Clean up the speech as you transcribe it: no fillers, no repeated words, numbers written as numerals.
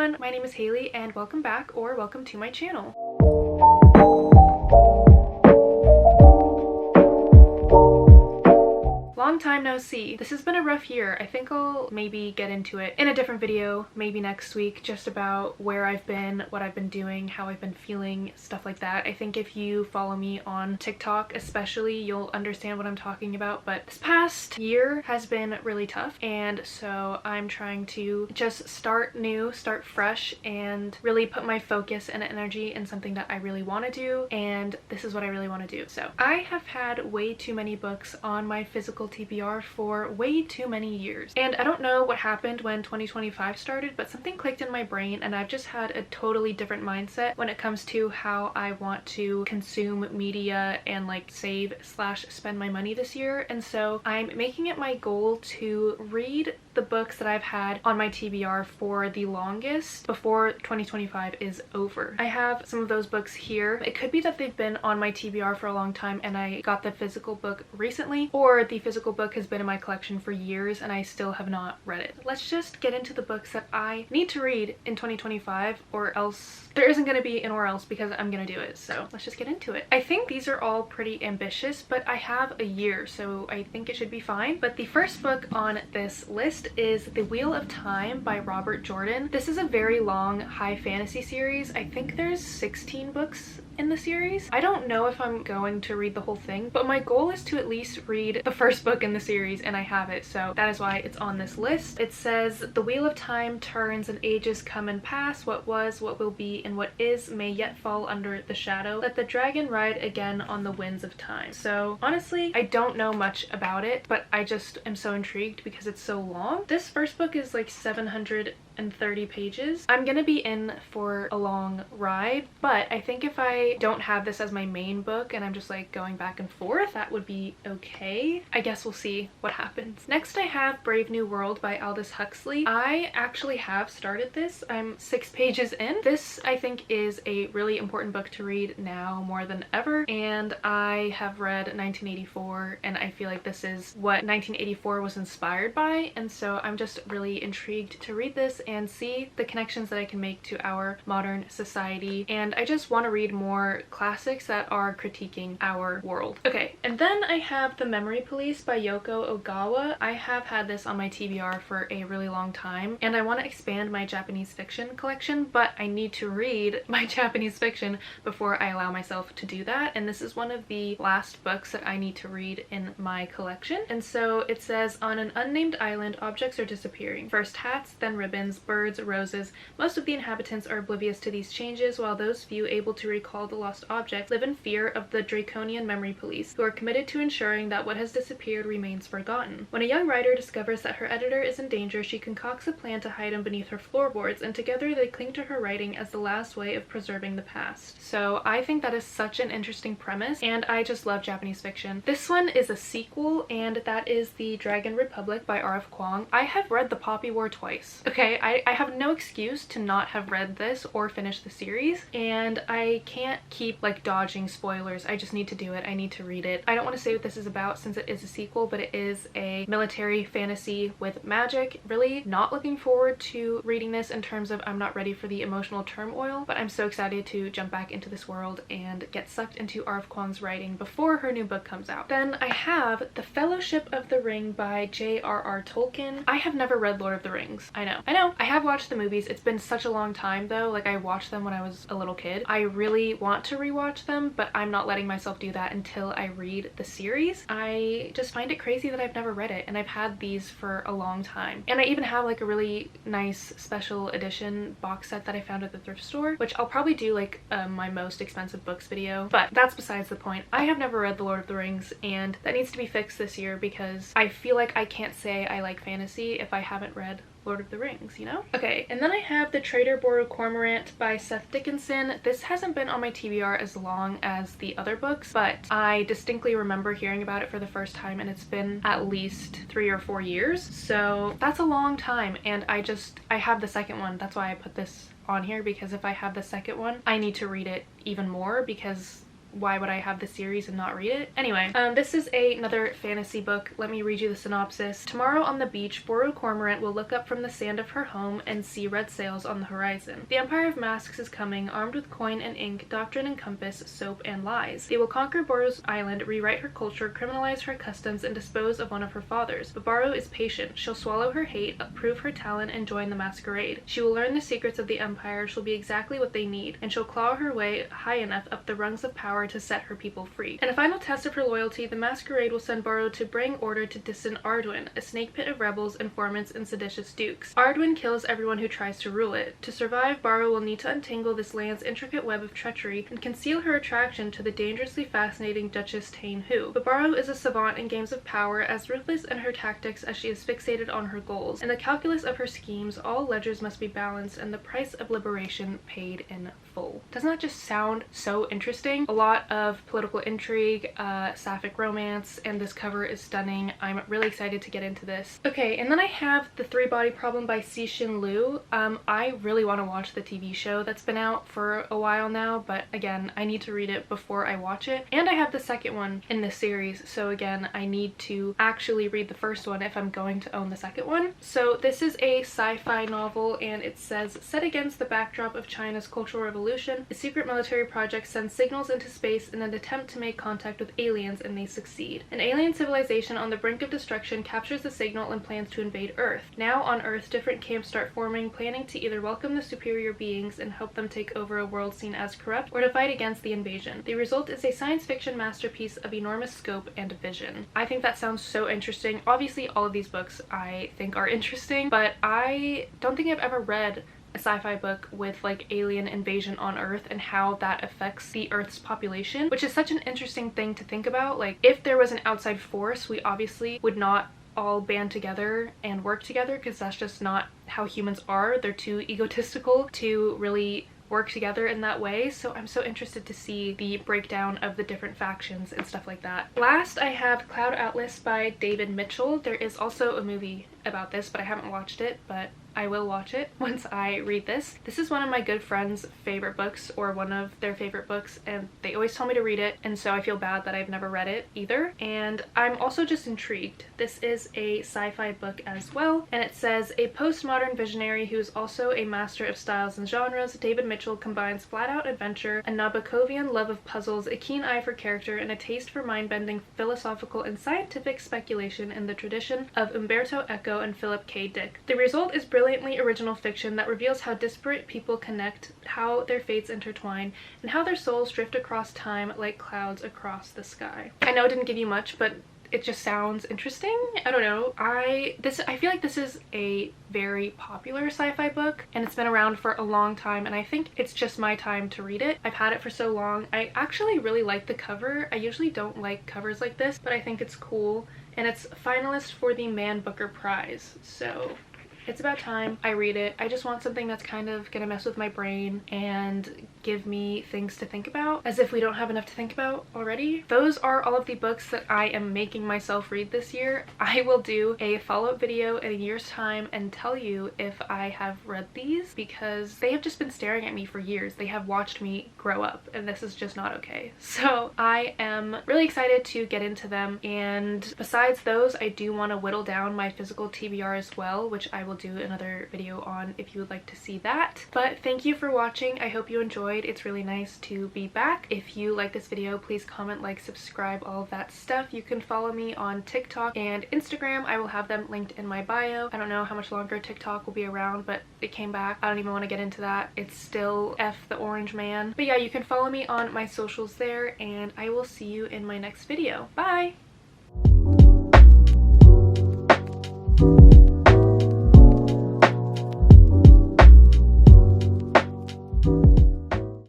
everyone, my name is Haley and welcome back or welcome to my channel. Long time no see. This has been a rough year. I think I'll maybe get into it in a different video, maybe next week, just about where I've been, what I've been doing, how I've been feeling, stuff like that. I think if you follow me on TikTok especially, you'll understand what I'm talking about, but this past year has been really tough, and so I'm trying to just start new, start fresh, and really put my focus and energy in something that I really want to do, and this is what I really want to do. So I have had way too many books on my physical TBR for way too many years, and I don't know what happened when 2025 started, but something clicked in my brain and I've just had a totally different mindset when it comes to how I want to consume media and like save / spend my money this year. And so I'm making it my goal to read the books that I've had on my TBR for the longest before 2025 is over. I have some of those books here. It could be that they've been on my TBR for a long time and I got the physical book recently, or the physical book has been in my collection for years and I still have not read it. Let's just get into the books that I need to read in 2025, or else there isn't going to be an or else because I'm going to do it. So let's just get into it. I think these are all pretty ambitious, but I have a year, so I think it should be fine. But the first book on this list is The Wheel of Time by Robert Jordan. This is a very long high fantasy series. I think there's 16 books in the series. I don't know if I'm going to read the whole thing, but my goal is to at least read the first book in the series, and I have it, so that is why it's on this list. It says, "The wheel of time turns and ages come and pass. What was, what will be, and what is may yet fall under the shadow. Let the dragon ride again on the winds of time." So honestly, I don't know much about it, but I just am so intrigued because it's so long. This first book is like 730 pages. I'm gonna be in for a long ride, but I think if I don't have this as my main book and I'm just like going back and forth, that would be okay. I guess we'll see what happens. Next I have Brave New World by Aldous Huxley. I actually have started this. I'm 6 pages in. This I think is a really important book to read now more than ever, and I have read 1984 and I feel like this is what 1984 was inspired by, and so I'm just really intrigued to read this and see the connections that I can make to our modern society, and I just want to read more classics that are critiquing our world. Okay, and then I have The Memory Police by Yoko Ogawa. I have had this on my TBR for a really long time, and I want to expand my Japanese fiction collection, but I need to read my Japanese fiction before I allow myself to do that, and this is one of the last books that I need to read in my collection. And so it says, "On an unnamed island, objects are disappearing. First hats, then ribbons, birds, roses. Most of the inhabitants are oblivious to these changes, while those few able to recall the lost object live in fear of the draconian memory police, who are committed to ensuring that what has disappeared remains forgotten. When a young writer discovers that her editor is in danger, she concocts a plan to hide him beneath her floorboards, and together they cling to her writing as the last way of preserving the past." So I think that is such an interesting premise, and I just love Japanese fiction. This one is a sequel, and that is The Dragon Republic by R.F. Kuang. I have read The Poppy War twice. Okay, I have no excuse to not have read this or finished the series, and I can't keep like dodging spoilers. I just need to do it. I need to read it. I don't want to say what this is about since it is a sequel, but it is a military fantasy with magic. Really not looking forward to reading this in terms of I'm not ready for the emotional turmoil, but I'm so excited to jump back into this world and get sucked into R.F. Kuang's writing before her new book comes out. Then I have The Fellowship of the Ring by J.R.R. Tolkien. I have never read Lord of the Rings. I know. I have watched the movies. It's been such a long time though. Like I watched them when I was a little kid. I really want to rewatch them, but I'm not letting myself do that until I read the series. I just find it crazy that I've never read it, and I've had these for a long time. And I even have like a really nice special edition box set that I found at the thrift store, which I'll probably do like my most expensive books video, but that's besides the point. I have never read The Lord of the Rings, and that needs to be fixed this year because I feel like I can't say I like fantasy if I haven't read Lord of the Rings, you know? Okay, and then I have The Trader Borrowed Cormorant by Seth Dickinson. This hasn't been on my TBR as long as the other books, but I distinctly remember hearing about it for the first time, and it's been at least 3 or 4 years. So that's a long time, and I have the second one. That's why I put this on here, because if I have the second one, I need to read it even more because why would I have the series and not read it? Anyway, this is another fantasy book. Let me read you the synopsis. Tomorrow on the beach, Boru Cormorant will look up from the sand of her home and see red sails on the horizon. The Empire of Masks is coming, armed with coin and ink, doctrine and compass, soap and lies. They will conquer Boru's island, rewrite her culture, criminalize her customs, and dispose of one of her fathers. But Boru is patient. She'll swallow her hate, prove her talent, and join the masquerade. She will learn the secrets of the Empire, she'll be exactly what they need, and she'll claw her way high enough up the rungs of power to set her people free. In a final test of her loyalty, the masquerade will send Boru to bring order to distant Arduin, a snake pit of rebels, informants, and seditious dukes. Arduin kills everyone who tries to rule it. To survive, Boru will need to untangle this land's intricate web of treachery and conceal her attraction to the dangerously fascinating Duchess Tain Hu. But Boru is a savant in games of power, as ruthless in her tactics as she is fixated on her goals. In the calculus of her schemes, all ledgers must be balanced and the price of liberation paid in full. Doesn't that just sound so interesting? A lot of political intrigue, sapphic romance, and this cover is stunning. I'm really excited to get into this. Okay, and then I have The Three Body Problem by Cixin Liu. I really want to watch the TV show that's been out for a while now, but again, I need to read it before I watch it. And I have the second one in this series, so again, I need to actually read the first one if I'm going to own the second one. So this is a sci-fi novel, and it says, set against the backdrop of China's Cultural Revolution, a secret military project sends signals into space in an attempt to make contact with aliens, and they succeed. An alien civilization on the brink of destruction captures the signal and plans to invade Earth. Now on Earth, different camps start forming, planning to either welcome the superior beings and help them take over a world seen as corrupt, or to fight against the invasion. The result is a science fiction masterpiece of enormous scope and vision. I think that sounds so interesting. Obviously, all of these books I think are interesting, but I don't think I've ever read a sci-fi book with like alien invasion on Earth and how that affects the Earth's population, which is such an interesting thing to think about. Like, if there was an outside force, we obviously would not all band together and work together, because that's just not how humans are. They're too egotistical to really work together in that way. So I'm so interested to see the breakdown of the different factions and stuff like that. Last, I have Cloud Atlas by David Mitchell. There is also a movie about this, but I haven't watched it, but I will watch it once I read this. This is one of my good friends' favorite books, or one of their favorite books, and they always tell me to read it, and so I feel bad that I've never read it either. And I'm also just intrigued. This is a sci-fi book as well, and it says, a postmodern visionary who is also a master of styles and genres, David Mitchell combines flat-out adventure, a Nabokovian love of puzzles, a keen eye for character, and a taste for mind-bending philosophical and scientific speculation in the tradition of Umberto Eco and Philip K. Dick. The result is brilliantly original fiction that reveals how disparate people connect, how their fates intertwine, and how their souls drift across time like clouds across the sky. I know it didn't give you much, but it just sounds interesting. I don't know. I feel like this is a very popular sci-fi book, and it's been around for a long time, and I think it's just my time to read it. I've had it for so long. I actually really like the cover. I usually don't like covers like this, but I think it's cool, and it's finalist for the Man Booker Prize, so it's about time I read it. I just want something that's kind of gonna mess with my brain and give me things to think about, as if we don't have enough to think about already. Those are all of the books that I am making myself read this year. I will do a follow-up video in a year's time and tell you if I have read these, because they have just been staring at me for years. They have watched me grow up, and this is just not okay. So I am really excited to get into them, and besides those, I do want to whittle down my physical TBR as well, which I will do another video on if you would like to see that. But thank you for watching. I hope you enjoyed. It's really nice to be back. If you like this video, please comment, like, subscribe, all of that stuff. You can follow me on TikTok and Instagram. I will have them linked in my bio. I don't know how much longer TikTok will be around, but it came back. I don't even want to get into that. It's still F the Orange Man. But yeah, you can follow me on my socials there, and I will see you in my next video. Bye!